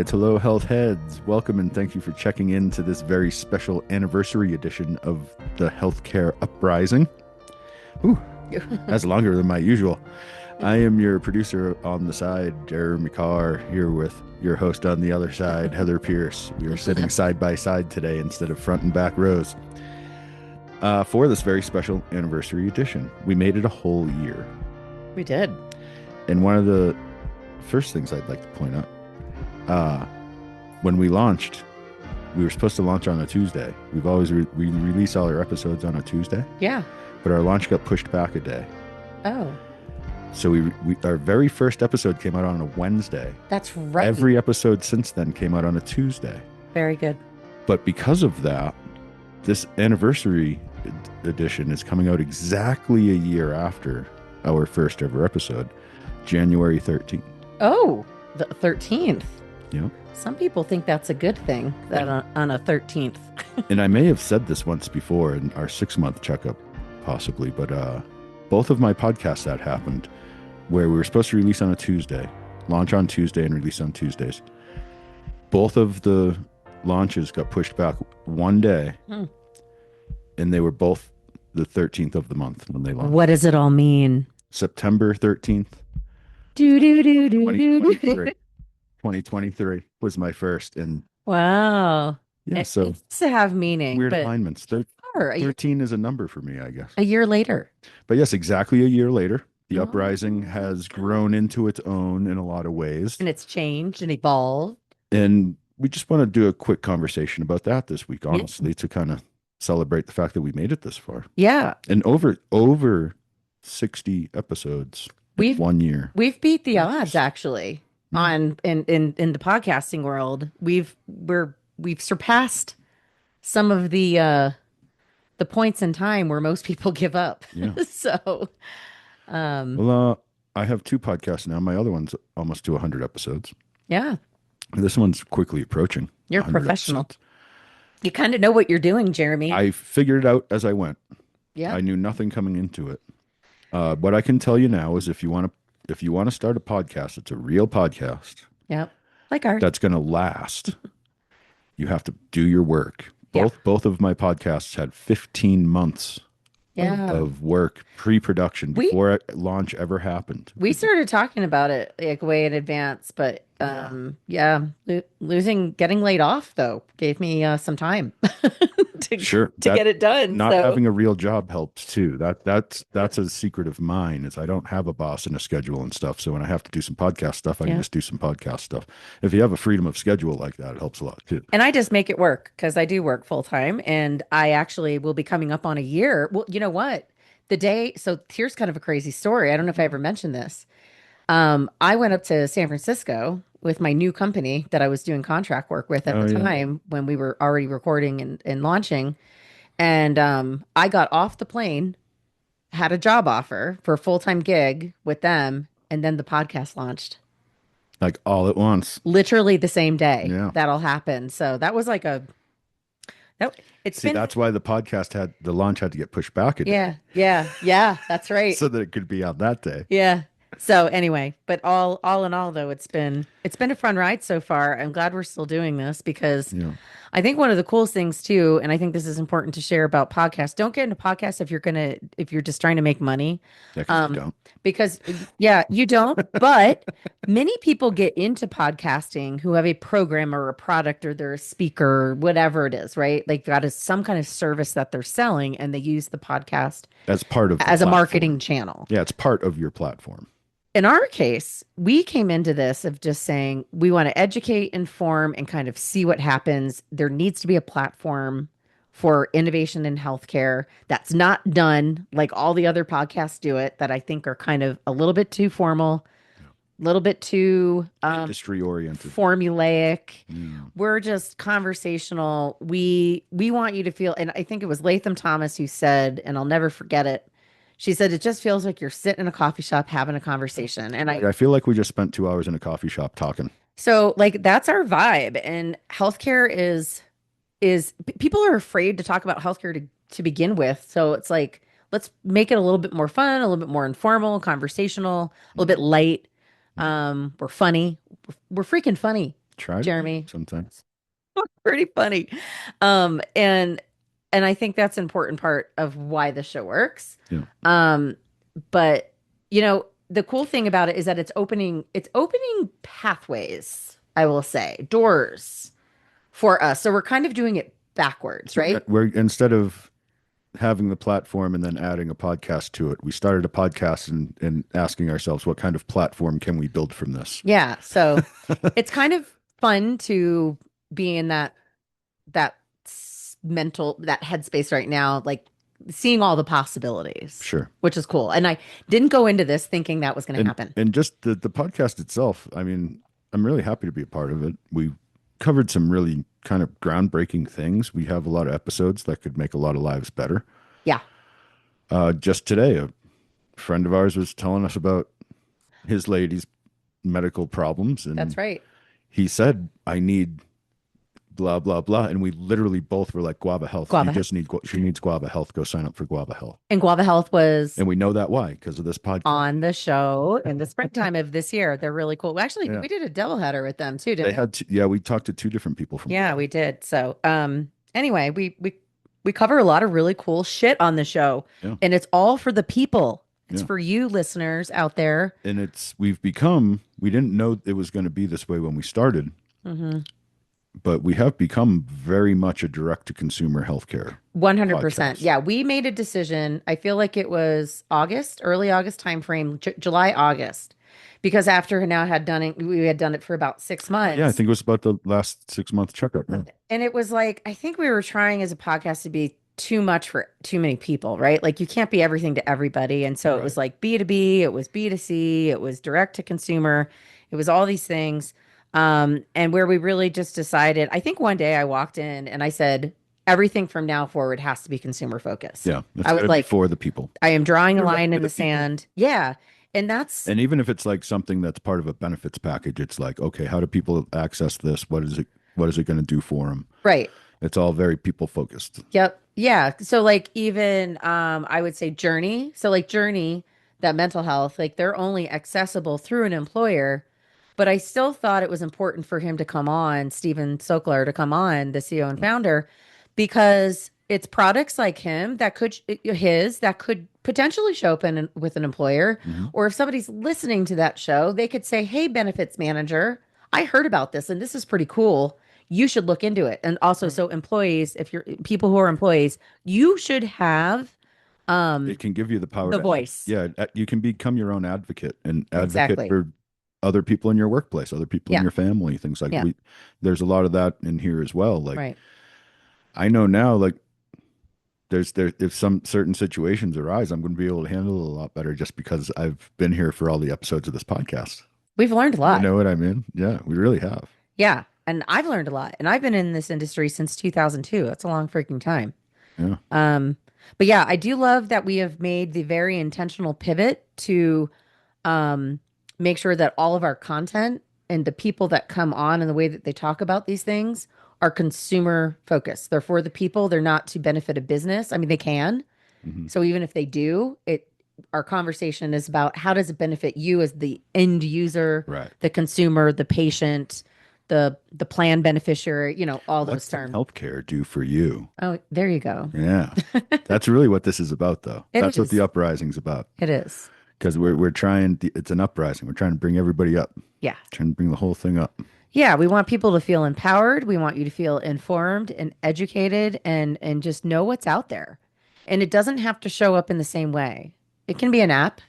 right, hello, health heads. Welcome and thank you for checking in to this very special anniversary edition of the Healthcare Uprising. Ooh, that's longer than my usual. I am your producer on the side, Jeremy Carr, here with your host on the other side, Heather Pierce. We are sitting side by side today instead of front and back rows for this very special anniversary edition. We made it a whole year. We did. And one of the first things I'd like to point out, when we launched, we were supposed to launch on a Tuesday. We've always we release all our episodes on a Tuesday. Yeah. But our launch got pushed back a day. Oh. So we our very first episode came out on a Wednesday. That's right. Every episode since then came out on a Tuesday. Very good. But because of that, this anniversary edition is coming out exactly a year after our first ever episode, January 13th. Oh, the 13th. Yeah. Some people think that's a good thing, that on a 13th. And I may have said this once before in our 6-month checkup, possibly, but both of my podcasts that happened where we were supposed to release on a Tuesday, launch on Tuesday and release on Tuesdays. Both of the launches got pushed back one day, and they were both the 13th of the month when they launched. What does it all mean? September 13th, Do, do, do, do, 2023. 2023 was my first, and wow. yeah, It so needs to have meaning. weird but alignments. sure, 13 is a number for me, I guess. a year later. But yes, exactly a year later, the Oh. uprising has grown into its own in a lot of ways. And it's changed and evolved. And we just want to do a quick conversation about that this week, honestly, to kind of celebrate the fact that we made it this far. Yeah. And over 60 episodes in 1 year. We've beat the odds actually on in the podcasting world. We've surpassed some of the points in time where most people give up. Yeah. So Well, I have 2 podcasts now. My other one's almost to 100 episodes. yeah, This one's quickly approaching. you're 100 professional. episodes. You kind of know what you're doing, Jeremy. I figured it out as I went. Yeah. I knew nothing coming into it. What I can tell you now is if you want to start a podcast, it's a real podcast Yep. Like ours. that's going to last. You have to do your work. Yeah. Both of my podcasts had 15 months Yeah. of work pre-production We- before launch ever happened. We started talking about it like way in advance, but getting laid off though gave me some time to Sure, to get it done. Not So having a real job helps too. That's a secret of mine is I don't have a boss and a schedule and stuff. So when I have to do some podcast stuff, I can Yeah. just do some podcast stuff. If you have a freedom of schedule like that, it helps a lot too. and I just make it work because I do work full time, and I actually will be coming up on a year. Well, you know what? So here's kind of a crazy story. I don't know if I ever mentioned this. I went up to San Francisco with my new company that I was doing contract work with at Oh, the yeah. time when we were already recording and launching. And I got off the plane, had a job offer for a full-time gig with them, and then the podcast launched Like all at once. literally the same day Yeah. that all happened. So that was like it's See, been that's why the launch had to get pushed back a day yeah, that's right. so that it could be out that day. Yeah. So anyway, but all in all though, it's been a fun ride so far. I'm glad we're still doing this because Yeah. I think one of the coolest things too, and I think this is important to share about podcasts. Don't get into podcasts if you're just trying to make money. Yeah, 'cause you don't. Because you don't, but many people get into podcasting who have a program or a product or they're a speaker, whatever it is, right? Like some kind of service that they're selling and they use the podcast As part of the as a platform. marketing channel. Yeah, it's part of your platform. In our case, we came into this of just saying we want to educate, inform, and kind of see what happens. There needs to be a platform for innovation in healthcare that's not done like all the other podcasts do it, that I think are kind of a little bit too formal, a little bit too Industry oriented. formulaic. Yeah. We're just conversational. We want you to feel, and I think it was Latham Thomas who said, and I'll never forget it. She said, it just feels like you're sitting in a coffee shop having a conversation. And I feel like we just spent 2 hours in a coffee shop talking. so like that's our vibe. And healthcare is people are afraid to talk about healthcare to begin with. So it's like, let's make it a little bit more fun, a little bit more informal, conversational, a little bit light. We're funny. We're freaking funny. try to do Jeremy. sometimes. Pretty funny. And I think that's an important part of why the show works. Yeah. But the cool thing about it is that it's opening pathways, I will say, doors for us. So we're kind of doing it backwards, Yeah, right? we're instead of having the platform and then adding a podcast to it, we started a podcast and asking ourselves what kind of platform can we build from this? Yeah. So it's kind of fun to be in that headspace right now, like seeing all the possibilities, Sure. which is cool. And I didn't go into this thinking that was going to And happen. and just the podcast itself, I mean, I'm really happy to be a part of it. We covered some really kind of groundbreaking things. We have a lot of episodes that could make a lot of lives better. Yeah, Just today, a friend of ours was telling us about his lady's medical problems, that's and right. he said, "I need blah blah blah," and we literally both were like, "Guava Health. You Guava Health. just need. She needs Guava Health. Go sign up for Guava Health." And Guava Health was And we know that why because of this podcast. on the show in the springtime of this year. They're really cool. Actually, Yeah, we did a doubleheader with them too, they didn't we? had. Yeah, we talked to two different people from Yeah, Guava. we did. So, anyway, we cover a lot of really cool shit on the show, Yeah, and it's all for the people. It's yeah. for you listeners out there. And we've become. We didn't know it was going to be this way when we started, Hmm. but we have become very much a direct to consumer healthcare 100%. podcast. Yeah, we made a decision. I feel like it was August, early August timeframe, July, August, because after now had done it, we had done it for about six Yeah, I months. think it was about the last 6 month checkup. Yeah. And it was like, I think we were trying as a podcast to be too much for too many people, right? Like you can't be everything to everybody. And so it Right. was like B2B, it was B2C, it was direct to consumer, it was all these things. And where we really just decided, I think one day I walked in and I said, everything from now forward has to be consumer focused. Yeah, it's I got was to be like, for the people. I am drawing a You're right, line for in the the people. sand. Yeah. And that's And even if it's like something that's part of a benefits package, it's like, okay, how do people access this? What is it? What is it going to do for them? right. It's all very people focused. Yep. Yeah. So like even I would say Journey. So like Journey, that mental health, like they're only accessible through an employer. But I still thought it was important for him to come on, Steven Sokler to come on, the CEO and founder, because it's products like him that could potentially show up with an employer. Hmm. Or if somebody's listening to that show, they could say, "Hey, benefits manager, I heard about this and this is pretty cool. You should look into it." And also, Right. so employees, if you're people who are employees, you should have It can give you the power the to, voice. yeah, you can become your own advocate and advocate Exactly. for other people in your workplace, other people in Yeah. your family, things like Yeah. there's a lot of that in here as well. Like Right. I know now, like if some certain situations arise, I'm going to be able to handle it a lot better just because I've been here for all the episodes of this podcast. We've learned a You lot. know what I mean? Yeah, we really have. Yeah. And I've learned a lot. And I've been in this industry since 2002. That's a long freaking time. Yeah. Um, but yeah, I do love that we have made the very intentional pivot to um, make sure that all of our content and the people that come on and the way that they talk about these things are consumer focused. They're for the people. They're not to benefit a business. I mean, they can. Hmm. So even if they do, our conversation is about how does it benefit you as the end user, Right. the consumer, the patient, the plan beneficiary, all What those can terms. healthcare do for you? Oh, there you go. Yeah. That's really what this is about, though. It That's what is. the uprising's about. It is. Because we're trying, it's an uprising. We're trying to bring everybody up, Yeah. trying to bring the whole thing up. Yeah, we want people to feel empowered. We want you to feel informed and educated and just know what's out there. And it doesn't have to show up in the same way. It can be an app,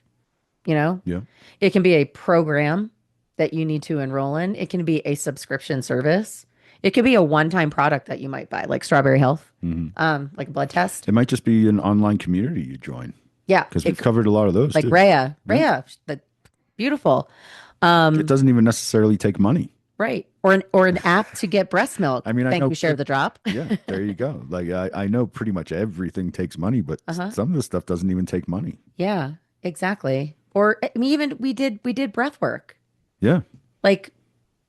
you know. Yeah. It can be a program that you need to enroll in. It can be a subscription service. It could be a one-time product that you might buy, like Strawberry Health, Hmm. like a blood test. It might just be an online community you join Yeah, because we've covered a lot of those like too. Rhea, Yeah. Rhea, that beautiful. It doesn't even necessarily take money. Right, or an app to get breast milk. I mean, I Thank know, you, share the drop. yeah, there you go. Like I know pretty much everything takes money, but Uh-huh. some of the stuff doesn't even take money. Yeah, exactly. Or I mean, even we did breath work. Yeah. Like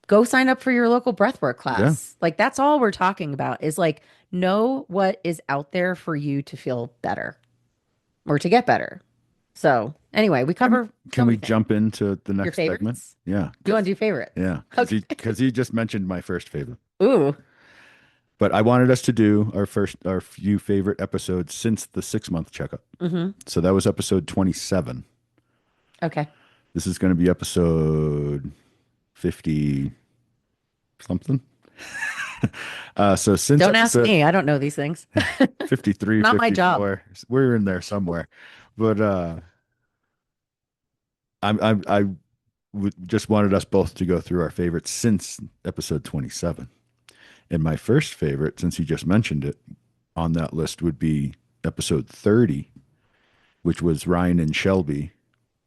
go sign up for your local breathwork Yeah. class. Like that's all we're talking about is like know what is out there for you to feel better or to get better. So anyway, we cover so Can we many things. jump into the Your next segment? favorites? Yeah, You want to do favorites? yeah, Okay. because he just mentioned my first favorite. Ooh. But I wanted us to do our few favorite episodes since the 6 month checkup. Mm-hmm. So that was episode 27. Okay. This is going to be episode 50 something. So since Don't ask episode me. I don't know these things. 53, Not my job. 54, we're in there somewhere. But I just wanted us both to go through our favorites since episode 27. And my first favorite, since you just mentioned it, on that list would be episode 30, which was Ryan and Shelby,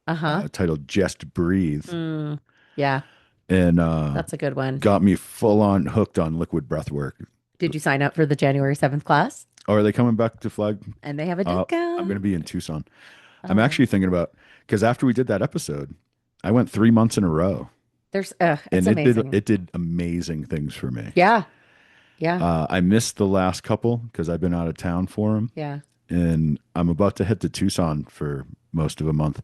Uh-huh. titled Just Breathe. Mm, yeah, And that's a good one. got me full on hooked on liquid breath work. Did you sign up for the January 7th class? Oh, are they coming back to Flag? And they have a I'm going to discount. be in Tucson. I'm Oh, actually thinking about, because after we did that episode, I went 3 months in a row, it's and it did amazing. it did amazing things for me. Yeah, yeah, I missed the last couple because I've been out of town for them, yeah. and I'm about to head to Tucson for most of a month.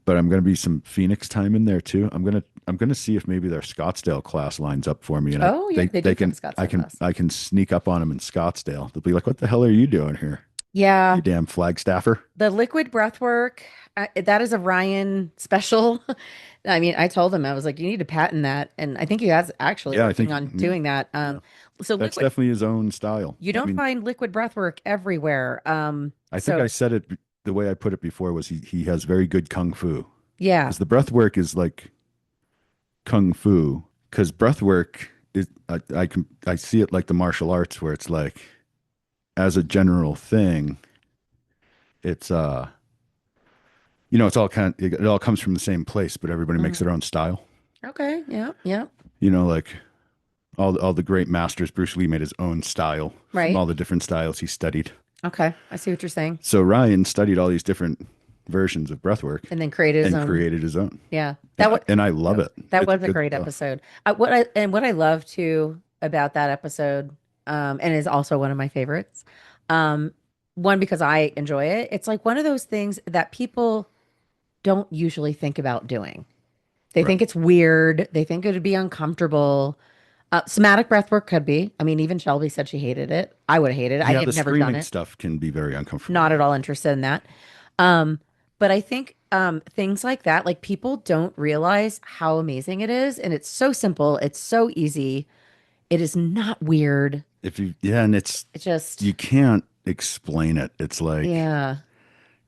But I'm going to be some Phoenix time in there too. I'm gonna see if maybe their Scottsdale class lines up for me, and Oh, yeah, they do they come to can Scottsdale class. I can sneak up on them in Scottsdale. They'll be like, "What the hell are you doing here, Yeah, you damn Flagstaffer?" the liquid breath work, that is a Ryan special. I mean, I told him, I was like, you need to patent that. And I think he has actually Yeah, I working think on doing that. yeah, So that's liquid, definitely his own style. you I don't mean, find liquid breath work everywhere. I think So I said it the way I put it before was he has very good kung fu yeah. because the breath work is like kung fu because breath work is I see it like the martial arts where it's like as a general thing it's it's all it all comes from the same place but everybody makes Mhm. their own style, Okay. Yeah. Yeah. like all the great masters. Bruce Lee made his own style from Right. all the different styles he studied. Okay. I see what you're saying. So Ryan studied all these different versions of breath work And then created his and own. created his own. Yeah. And That what I love it. that It's was a good great stuff. episode. What I love too about that episode, and is also one of my favorites. Um, one because I enjoy it. It's like one of those things that people don't usually think about doing. They Right. think it's weird. They think it would be uncomfortable. Somatic breath work could be. I mean, even Shelby said she hated it. I would hate it. Yeah, the Never done screaming it. stuff can be very uncomfortable. Not at all interested in that. Um, but I think things like that, like people don't realize how amazing it is. And it's so simple. It's so easy. It is not weird. If you Yeah, and it's It just, you can't explain it. It's like yeah,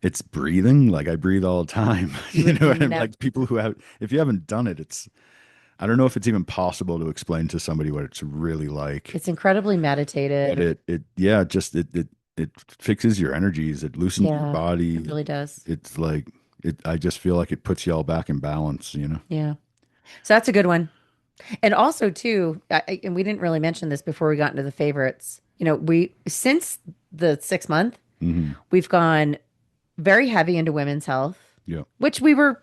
it's breathing. Like I breathe all the time. you You would know what I mean? never, Like people who have if you haven't done it, it's I don't know if it's even possible to explain to somebody what it's really like. it's incredibly But meditative. it yeah, just it fixes your energies, it loosens your Yeah, it body. really does. It's like I just feel like it puts you all back in balance. Yeah. So that's a good one. And also too, and we didn't really mention this before we got into the favorites. We since the 6 month, Hmm. we've gone very heavy into women's health, Yeah. which we were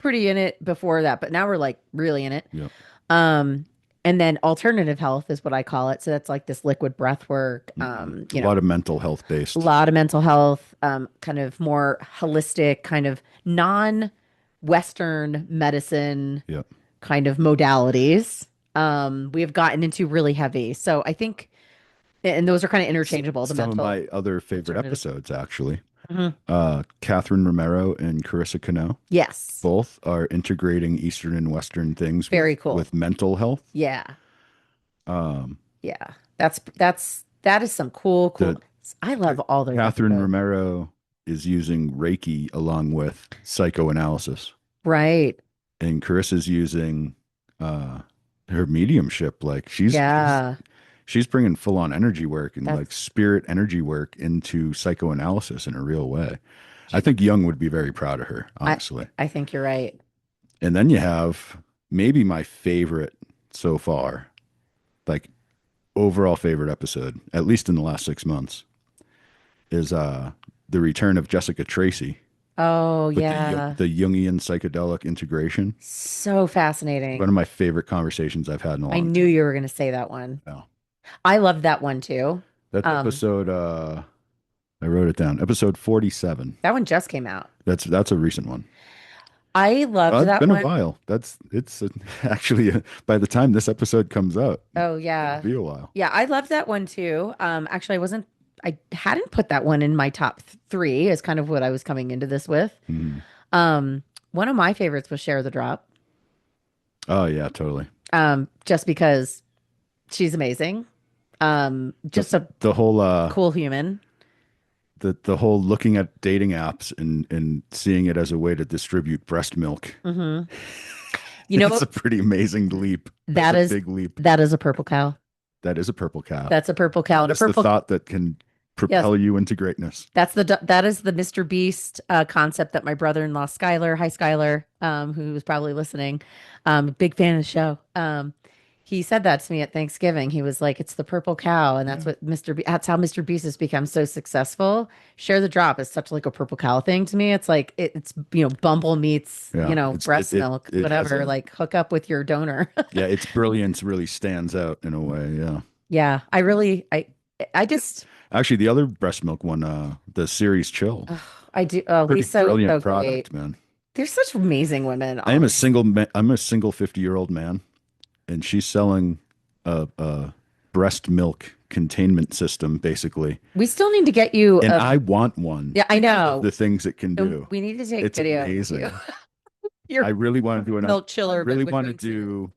pretty in it before that, but now we're like really in it. Yeah. Um, and then alternative health is what I call it. So that's like this liquid breath work, A lot of mental health a based. lot of mental health, kind of more holistic, kind of non-Western medicine Yeah. kind of modalities. We have gotten into really heavy. So I think, and those are kind of interchangeable, the Some of mental my other favorite alternative. episodes, actually. Mhm. Catherine Romero and Carissa Cano Yes. both are integrating Eastern and Western things Very cool. with mental health. Yeah. Um, Yeah. That is some cool. the I love all those Catherine episodes. Romero is using Reiki along with psychoanalysis, Right. and Carissa's using uh, her mediumship. Like Yeah. she's bringing full on energy work and like That's spirit energy work into psychoanalysis in a real way. I think Jung would be very proud of her, I honestly. I think you're right. And then you have maybe my favorite so far, like overall favorite episode, at least in the last 6 months, is the return of Jessica Tracy Oh, with yeah. the Jungian psychedelic integration. So One fascinating. of my favorite conversations I've had in a I long knew time. you were going to say that one. Yeah. I loved that one too. That Um, episode, I wrote it down. Episode 47. That one just came out. That's a recent one. I loved It's that been a one. while. Actually by the time this episode comes out, Oh it'll yeah. be a while. Yeah, I loved that one too. Actually I hadn't put that one in my top three is kind of what I was coming into this with. Mhm. One of my favorites was Share the Drop. Oh yeah, totally. Just because she's amazing. The Just a the whole cool human. the whole looking at dating apps and seeing it as a way to distribute breast milk. Hmm. You know It's what? a pretty amazing leap. That's That a is big leap. that is a purple cow. That is a purple cow. That's a purple cow and a Just the purple. thought that can Yes, propel you into greatness. that is the Mr. Beast concept that my brother-in-law Skylar, hi Skylar, who was probably listening, big fan of the show. He said that to me at Thanksgiving. He was like, "It's the purple cow," and that's Yeah. what that's how Mr. Beast has become so successful. Share the Drop is such like a purple cow thing to me. It's like it's Bumble meets Yeah. breast milk, It has whatever. Like hook up with your donor. yeah, its brilliance really stands out in a way. Yeah. Yeah, I just Actually, the other breast milk one, the series Chill, ugh, I do. pretty Lisa was brilliant so great. product, man. They're such amazing women. I'm a single 50-year-old man, and she's selling a breast milk containment system, basically. We still need to get you And a I want one yeah, I of know. the things it can do. We need to take It's video of amazing. you. Your I really want to do milk I chiller, but really with want to drinks in do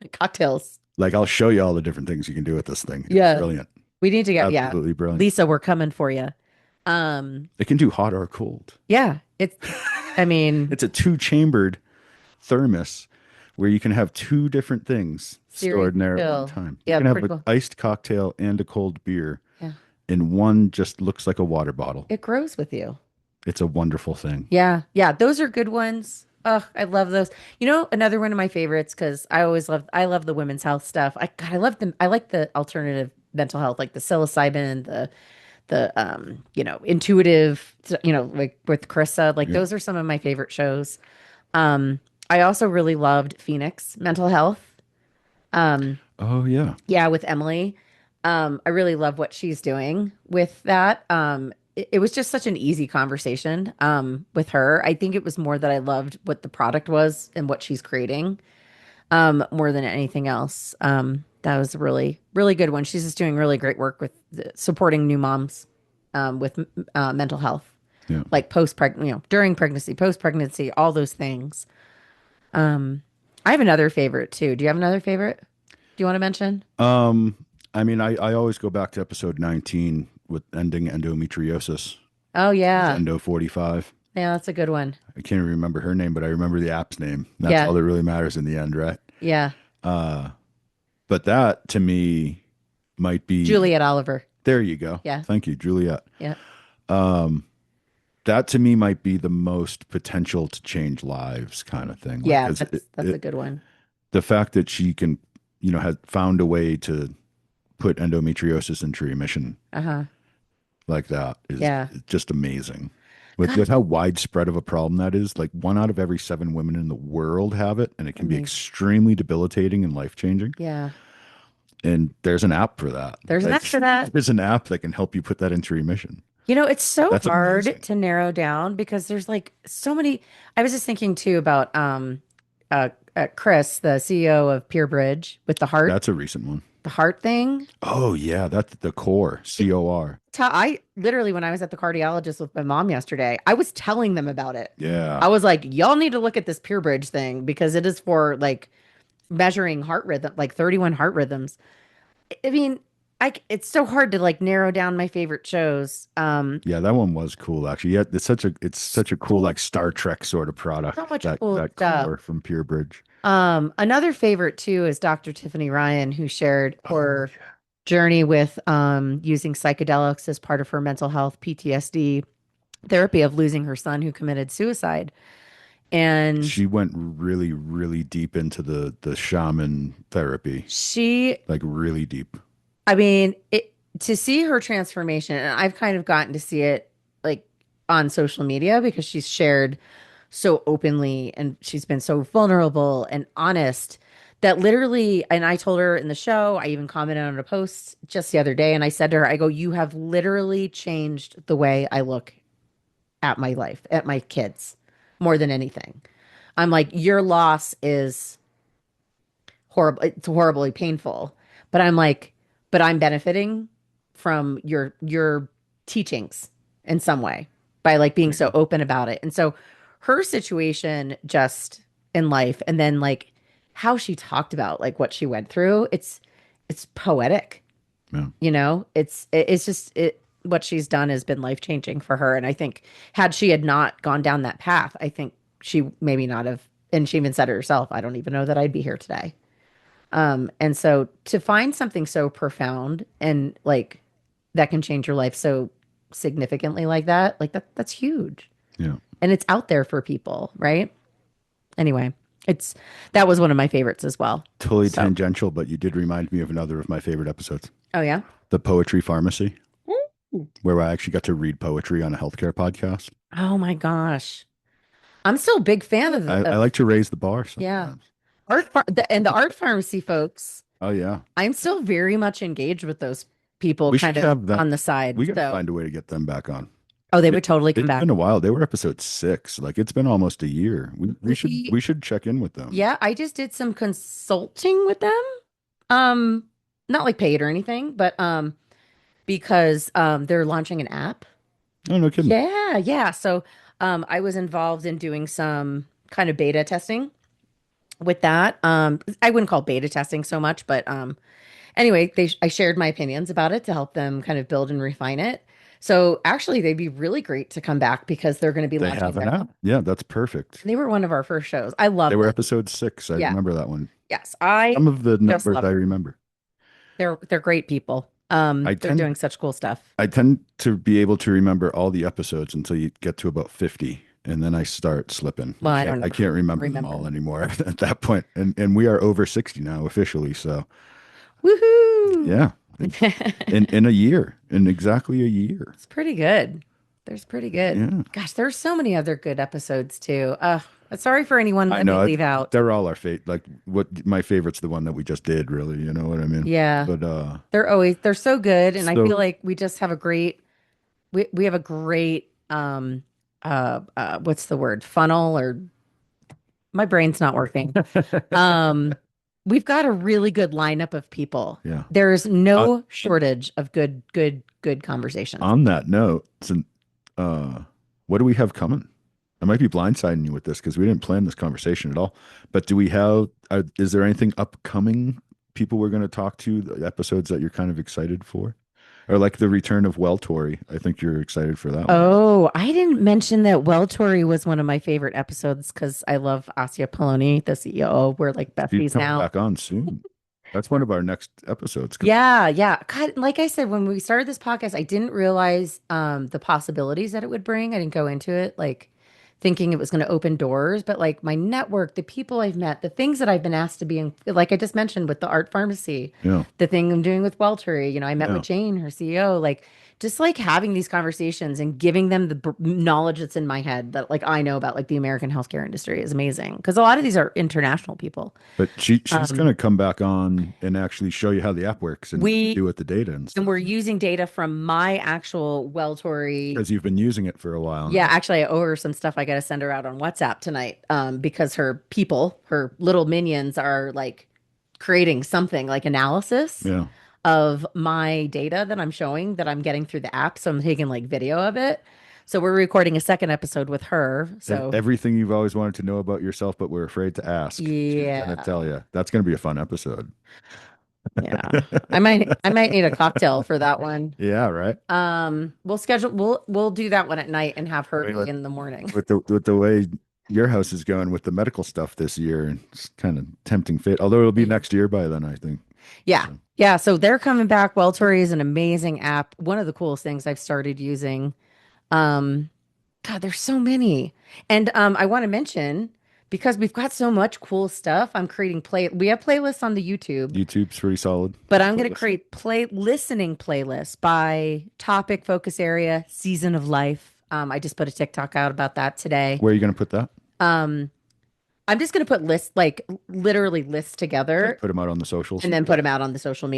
it. Cocktails. like I'll show you all the different things you can do with this thing. It's Yeah. brilliant. We need to get yeah. Absolutely brilliant. Lisa, we're coming for you. Um, It can do hot or cold. yeah, I mean, It's a two-chambered thermos where you can have two different things serious stored in there at one chill. time. You Yeah, can have pretty an cool. iced cocktail and a cold beer, Yeah. and one just looks like a water bottle. It grows with you. It's a wonderful thing. Yeah. Yeah, those are good ones. Oh, I love those. Another one of my favorites because I love the women's health stuff. I love them. I like the alternative mental health, like the psilocybin, the intuitive, like with Carissa. Like Yeah. those are some of my favorite shows. I also really loved Phoenix Mental Health. Um, Oh yeah. yeah, with Emily. I really love what she's doing with that. It was just such an easy conversation with her. I think it was more that I loved what the product was and what she's creating more than anything else. That was a really, really good one. She's just doing really great work with supporting new moms with mental health, Yeah. like during pregnancy, post pregnancy, all those things. I have another favorite too. Do you have another favorite? Do you want to mention? Um, I mean, I always go back to episode 19 with ending endometriosis. Oh It's yeah. Endo 45. Yeah, that's a good one. I can't even remember her name, but I remember the app's name. That's Yeah. all that really matters in the end, right? Yeah. Uh, but that to me might be Juliet Oliver. there you go. Yeah. Thank you, Juliet. Yeah. Um, that to me might be the most potential to change lives kind of thing. Like, Yeah, 'cause that's a good one. the fact that she can, has found a way to put endometriosis into remission Uh-huh. like that is Yeah. just amazing. With God, with how widespread of a problem that is, like 1 out of every 7 women in the world have it, and it can be amazing. extremely debilitating and life changing. Yeah. And there's an app for that. There's an app for that. There's an app that can help you put that into remission. It's so That's hard amazing. to narrow down because there's like so many. I was just thinking too about Chris, the CEO of PeerBridge with That's a recent one. the heart thing. Oh yeah, that's the core COR. I literally, when I was at the cardiologist with my mom yesterday, I was telling them about it. Yeah. I was like, y'all need to look at this PeerBridge thing because it is for like measuring heart rhythm, like 31 heart rhythms. I mean, it's so hard to like narrow down my favorite shows. Yeah, that one was cool actually. Yeah, it's such a cool like Star Trek sort of product. So much that cool that stuff. core from PeerBridge. Another favorite too is Dr. Tiffany Ryan, who shared Oh, her journey with using psychedelics as part of her mental health PTSD therapy of losing her son who committed suicide. And She went really, really deep into the shaman therapy, she, like really deep. I mean, to see her transformation, and I've kind of gotten to see it like on social media because she's shared so openly and she's been so vulnerable and honest that literally, and I told her in the show, I even commented on a post just the other day, and I said to her, I go, you have literally changed the way I look at my life, at my kids, more than anything. I'm like, your loss is horrible. It's horribly painful, but I'm like, but I'm benefiting from your teachings in some way by like being There you so go. open about it. And so her situation just in life, and then like how she talked about like what she went through, it's poetic. Yeah. It's just it what she's done has been life changing for her. And I think had she had not gone down that path, I think she maybe not have. And she even said it herself, I don't even know that I'd be here today. And so to find something so profound and like that can change your life so significantly like that's huge. Yeah. And it's out there for people, right? Anyway, it's that was one of my favorites as well. Totally So, tangential, but you did remind me of another of my favorite episodes, oh yeah. the Poetry Pharmacy, Ooh. where I actually got to read poetry on a healthcare podcast. Oh my gosh. I'm still a big fan I of like to raise the bar yeah. sometimes. And the art pharmacy folks. Oh yeah, I'm still very much engaged with those people we kind should of have that. on the side. We got to So, find a way to get them back on. oh, they It, would totally come it's back. been a while. They were episode 6. Like it's been almost a year. We We should check in with them. Yeah, I just did some consulting with them. Um, Not like paid or anything, but because they're launching an app. Oh no kidding. Yeah, yeah. So I was involved in doing some kind of beta testing with that. I wouldn't call beta testing so much, but anyway, I shared my opinions about it to help them kind of build and refine it. So actually, they'd be really great to come back because they're going to be They launching have an their app. app. Yeah, that's perfect. They were one of our first shows. I They love were them. episode 6. I Yeah. remember that one. Yes, I Some of the just numbers love I them. remember. They're great people. I They're tend doing such cool stuff. I tend to be able to remember all the episodes until you get to about 50, and then I start slipping. Well, I don't I ever can't remember them remember all them. anymore at that point. And we are over 60 now officially. So Woohoo! yeah, in a year, in exactly a year. It's pretty good. There's pretty good. Yeah. Gosh, there's so many other good episodes too. Sorry for anyone I that we know leave out. they're all our fate. Like what my favorite's the one that we just did, really. You know what I mean? Yeah, But they're so good, and I so feel like we just have a great we have a great what's the word, funnel, or my brain's not working. Um, we've got a really good lineup of people. yeah. There's Uh, no shortage of good conversations. on that note, uh, what do we have coming? I might be blindsiding you with this because we didn't plan this conversation at all. But do we have? Is there anything upcoming? People we're going to talk to, the episodes that you're kind of excited for, or like the return of Well Tori. I think you're excited for that one. Oh, I didn't mention that Well Tori was one of my favorite episodes because I love Asia Poloni, the CEO. We're like She's besties coming now. back on soon. That's one of our next episodes. Yeah, yeah. God, like I said, when we started this podcast, I didn't realize the possibilities that it would bring. I didn't go into it like thinking it was going to open doors, but like my network, the people I've met, the things that I've been asked to be in, like I just mentioned with the art pharmacy, Yeah, the thing I'm doing with Weltery, I met with yeah. Jane, her CEO, like just like having these conversations and giving them the knowledge that's in my head that like I know about like the American healthcare industry is amazing because a lot of these are international people. But she's Um, going to come back on and actually show you how the app works and what you we do with the data and and stuff. we're using data from my actual Weltory. Because you've been using it for a while Yeah, now. actually, I owe her some stuff. I got to send her out on WhatsApp tonight, because her people, her little minions, are like creating something like analysis Yeah. of my data that I'm showing that I'm getting through the app. So I'm taking like video of it. So we're recording a second episode with her. So Everything you've always wanted to know about yourself, but we're afraid to ask. She's gonna yeah, tell you. That's gonna be a fun episode. yeah. I might need a cocktail for that one. Yeah, right. We'll do that one at night and have I her mean, be in the morning. with the way your house is going with the medical stuff this year, it's kind of tempting fate. Although it'll be next year by then, I think. Yeah. So, Yeah. So they're coming back. Welltory is an amazing app. One of the coolest things I've started using. Um, God, there's so many. And I want to mention because we've got so much cool stuff, I'm creating we have playlists on the YouTube, YouTube's pretty solid. but I'm going to Playlist. create listening playlists by topic, focus area, season of life. I just put a TikTok out about that today. Where are you gonna put that? Um, I'm just going to put lists, like literally lists together Put them out on the socials. and then put them out on the social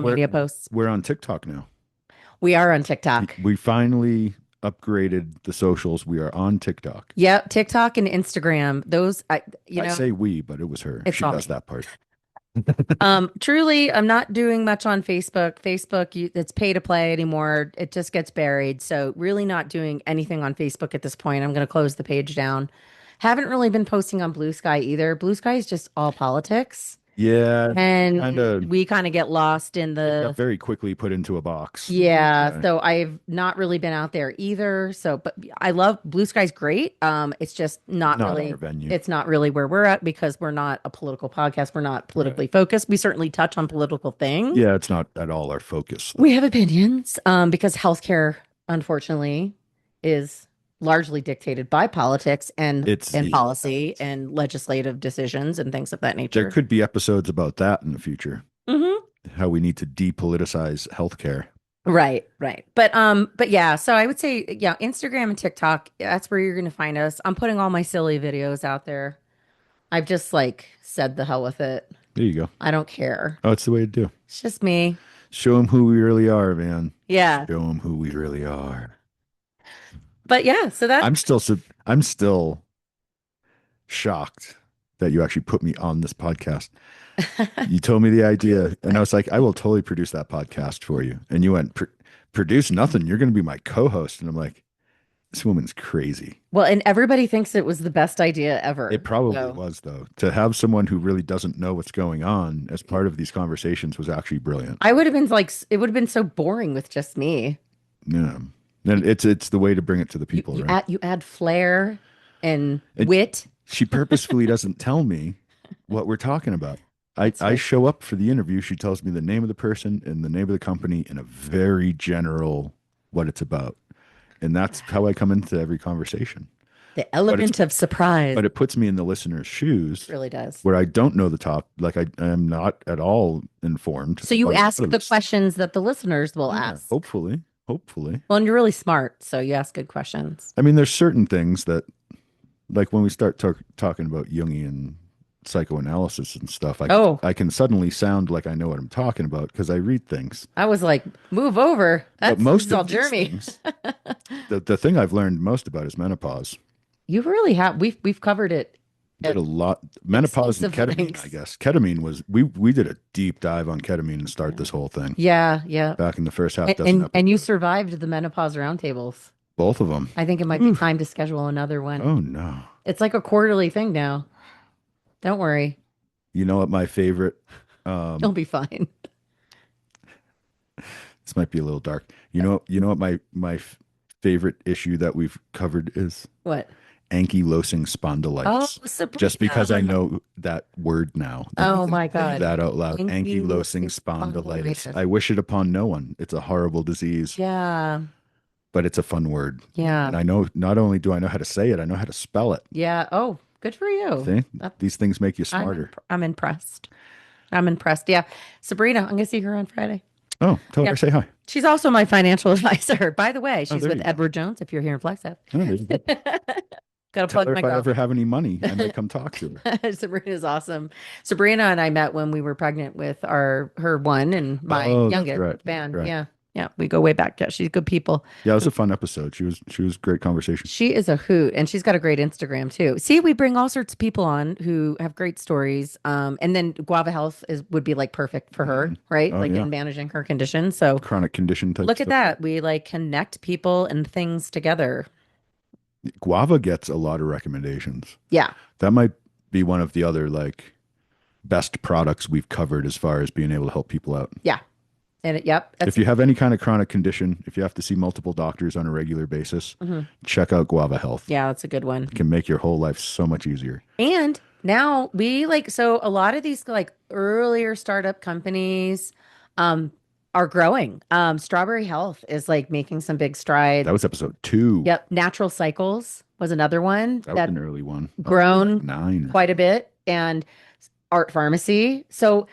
We're media posts. we're on TikTok now. We are on TikTok. We finally upgraded the socials. We are on TikTok. Yep, TikTok and Instagram. Those, I say we, but it was her. it's She all does me. that part. Truly, I'm not doing much on Facebook. Facebook, it's pay to play anymore. It just gets buried. So, really not doing anything on Facebook at this point. I'm going to close the page down. Haven't really been posting on Blue Sky either. Blue Sky is just all politics. Yeah, kind And of we kind of get lost in got the, very quickly put into a box. yeah. So I've not really been out there either. So, but I love Blue Sky's great. It's just not Not really, our venue. it's not really where we're at because we're not a political podcast. We're not politically focused. We certainly touch on political things. Yeah, it's not at all our focus. We have opinions, because healthcare, unfortunately, is largely dictated by politics and policy and legislative decisions and things of that There nature. could be episodes about that in the future. Hmm. How we need to depoliticize healthcare. Right, right. But yeah, so I would say, yeah, Instagram and TikTok, that's where you're gonna find us. I'm putting all my silly videos out there. I've just like said the hell with it. There you go. I don't care. Oh, it's the way to do. It's just me. Show them who we really are, man. Yeah. Show them who we really are. But yeah, so that's I'm still shocked that you actually put me on this podcast. You told me the idea, and I was like, I will totally produce that podcast for you. And you went, produce nothing. You're going to be my co-host. And I'm like, this woman's crazy. well, and everybody thinks it was the best idea ever. It probably So was, though. To have someone who really doesn't know what's going on as part of these conversations was actually brilliant. I would have been like, it would have been so boring with just me. Yeah. And it's the way to bring it to the people, You right? add flair and It- wit. She purposefully doesn't tell me what we're talking about. I right. show up for the interview. She tells me the name of the person and the name of the company in a very general what it's about. And that's how I come into every conversation. The element of surprise But it puts me in the listener's shoes really does. where I don't know the top, like I am not at all informed. So you about ask the this. questions that the listeners will Yeah, ask. hopefully. Well, and you're really smart, so you ask good questions. I mean, there's certain things that, like when we start talking about Jungian psychoanalysis and stuff, I can suddenly sound like I know what I'm talking about because I read things. I was like, move over. But That's most all of these Jeremy. things, the thing I've learned most about is menopause. You really have. We've covered it. Did a lot menopause and Extensive ketamine, lengths. I guess. Ketamine was we did a deep dive on ketamine and start this whole thing Yeah, yeah. back in the first half And dozen and you episodes. survived the menopause roundtables. Both of them. I think it might be time to schedule another one. Oh no. It's like a quarterly thing now. Don't worry. You know what my favorite You'll be fine. this might be a little dark. You know what my favorite issue that we've covered is? What? Ankylosing Oh, spondylitis. Sabrina. Just because I know that word now. Oh my God. That out loud. Ankylosing Ankylosing spondylitis. spondylitis. I wish it upon no one. It's a horrible disease, Yeah. but it's a fun word. Yeah. And I know not only do I know how to say it, I know how to spell it. Yeah. Oh, good for you. See? That- These things make you smarter. I'm impressed. I'm impressed. Yeah. Sabrina, I'm going to see her on Friday. Oh, tell Yeah. her say hi. She's also my financial advisor. By the way, she's there with you go. Edward Jones if you're here in Flagstaff. Oh, there you go. Got to Tell plug her my if I girl. ever have any money, I may come talk to her. Sabrina's awesome. Sabrina and I met when we were pregnant with her one and my Oh, that's youngest right, band. right. Yeah. Yeah. We go way back. Yeah. She's good people. Yeah, it was a fun episode. She was great conversation. She is a hoot and she's got a great Instagram too. See, we bring all sorts of people on who have great stories. And then Guava Health would be like perfect for her, right? Oh, like yeah. in managing her condition. So Chronic condition type look at stuff. that. We like connect people and things together. Guava gets a lot of recommendations. Yeah. That might be one of the other like best products we've covered as far as being able to help people out. Yeah. And yep. If you have any kind of chronic condition, if you have to see multiple doctors on a regular basis, Mhm. check out Guava Health. Yeah, that's a good one. It can make your whole life so much easier. And now we so a lot of these like earlier startup companies are growing. Strawberry Health is like making some big strides. That was episode 2. Yep. Natural Cycles was another one That was an early one. grown 9. quite a bit, and Art Pharmacy. So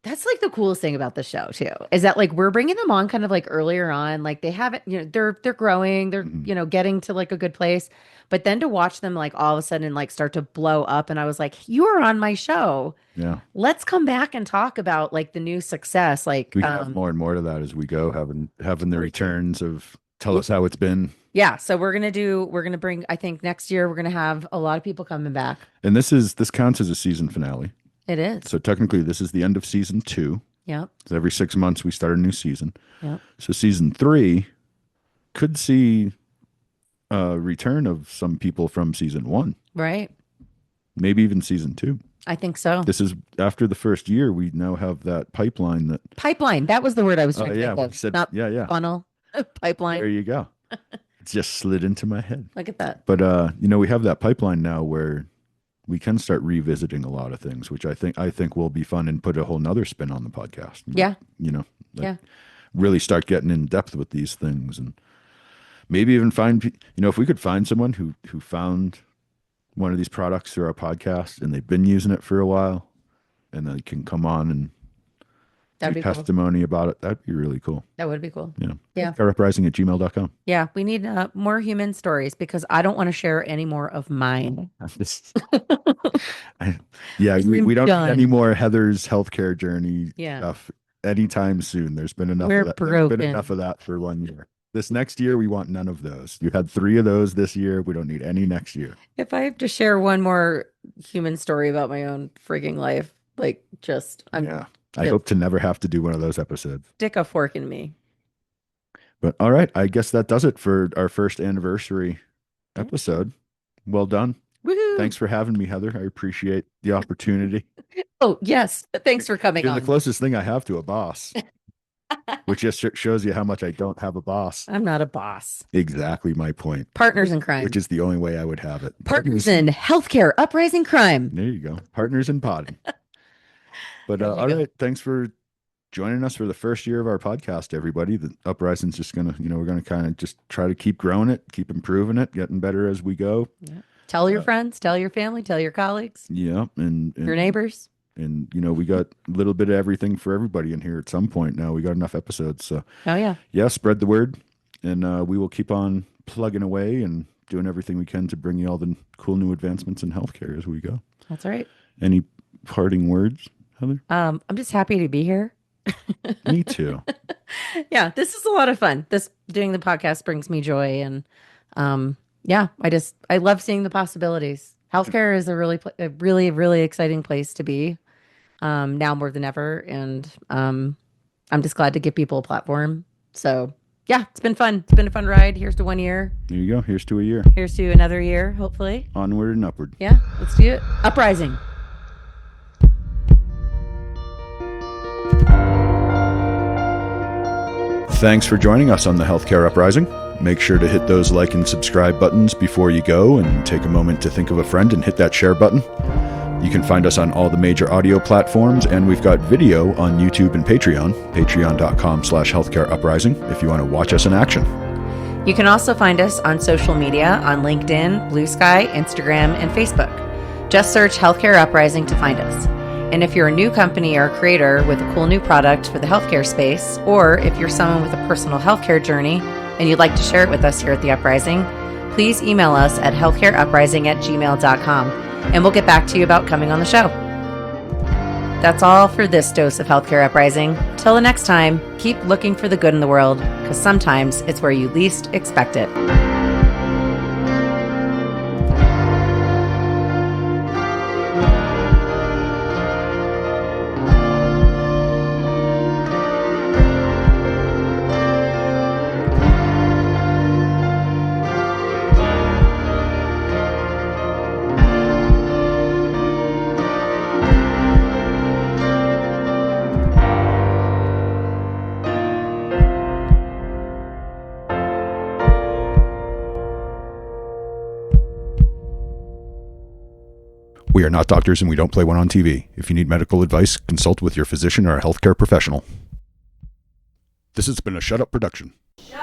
That's like the coolest thing about the show too, is that like we're bringing them on kind of like earlier on, like they haven't, they're growing, they're, Mhm. getting to like a good place. But then to watch them like all of a sudden like start to blow up, and I was like, you are on my show. Yeah. Let's come back and talk about like the new success. Like, We can have more and more to that as we go, having the returns of tell y- us how it's been. yeah. So we're gonna bring, I think next year we're gonna have a lot of people coming back. And this counts as a season finale. It is. So technically this is the end of season 2. Yep. So every 6 months we start a new season. Yep. So season 3 could see a return of some people from season 1, Right. maybe even season 2. I think so. This is after the first year. We now have that pipeline that. Pipeline. That was the word I was Oh trying to yeah, think we of. said Not yeah. funnel. There Pipeline. you go. It just slid into my head. Look at that. But we have that pipeline now where we can start revisiting a lot of things, which I think will be fun and put a whole nother spin on the podcast. Yeah. Like Yeah. really start getting in depth with these things, and maybe even find, if we could find someone who found one of these products through our podcast and they've been using it for a while, and they can come on and That'd give be cool. testimony about it. That'd be really cool. That would be cool. Yeah. Yeah. Carruprising@gmail.com. Yeah. We need more human stories because I don't want to share any more of mine. We don't Done. need any more Heather's healthcare journey Yeah. stuff anytime soon. There's been enough We're of that. There's broken. been enough of that for 1 year. This next year, we want none of those. You had 3 of those this year. We don't need any next year. If I have to share one more human story about my own freaking life, like just Yeah. I Yeah. hope to never have to do one of those episodes. stick a fork in me. But all right, I guess that does it for our first anniversary Yeah. episode. Well done. Woohoo! Thanks for having me, Heather. I appreciate the opportunity. Oh, yes. Thanks for coming You're on. the closest thing I have to a boss, which just shows you how much I don't have a boss. I'm not a boss. Exactly my point. Partners in crime. Which is the only way I would have it. Partners in healthcare uprising crime. There you go. Partners in potting. But There you all go. right. Thanks for joining us for the first year of our podcast, everybody. The Uprising's just going to, we're going to kind of just try to keep growing it, keep improving it, getting better as we go. Yeah. Tell your friends, tell your family, tell your colleagues, Yeah. And your neighbors. And, we got a little bit of everything for everybody in here at some point now. We got enough episodes. So, Oh, yeah. yeah, spread the word. And we will keep on plugging away and doing everything we can to bring you all the cool new advancements in healthcare as we go. That's right. Any parting words, Heather? I'm just happy to be here. Me too. Yeah, this is a lot of fun. Doing the podcast brings me joy, and yeah, I love seeing the possibilities. Healthcare is a really exciting place to be now more than ever, and I'm just glad to give people a platform. So yeah, it's been fun. It's been a fun ride. Here's to 1 year. There you go. Here's to a year. Here's to another year, hopefully. Onward and upward. Yeah, let's do it. Uprising. Thanks for joining us on the Healthcare Uprising. Make sure to hit those like and subscribe buttons before you go, and take a moment to think of a friend and hit that share button. You can find us on all the major audio platforms, and we've got video on YouTube and Patreon, patreon.com/healthcareuprising, if you want to watch us in action. You can also find us on social media on LinkedIn, Blue Sky, Instagram, and Facebook. Just search Healthcare Uprising to find us. And if you're a new company or creator with a cool new product for the healthcare space, or if you're someone with a personal healthcare journey and you'd like to share it with us here at The Uprising, please email us at healthcareuprising@gmail.com, and we'll get back to you about coming on the show. That's all for this dose of Healthcare Uprising. Till the next time, keep looking for the good in the world, because sometimes it's where you least expect it. We are not doctors and we don't play one on TV. If you need medical advice, consult with your physician or a healthcare professional. This has been a Shut Up production. Shut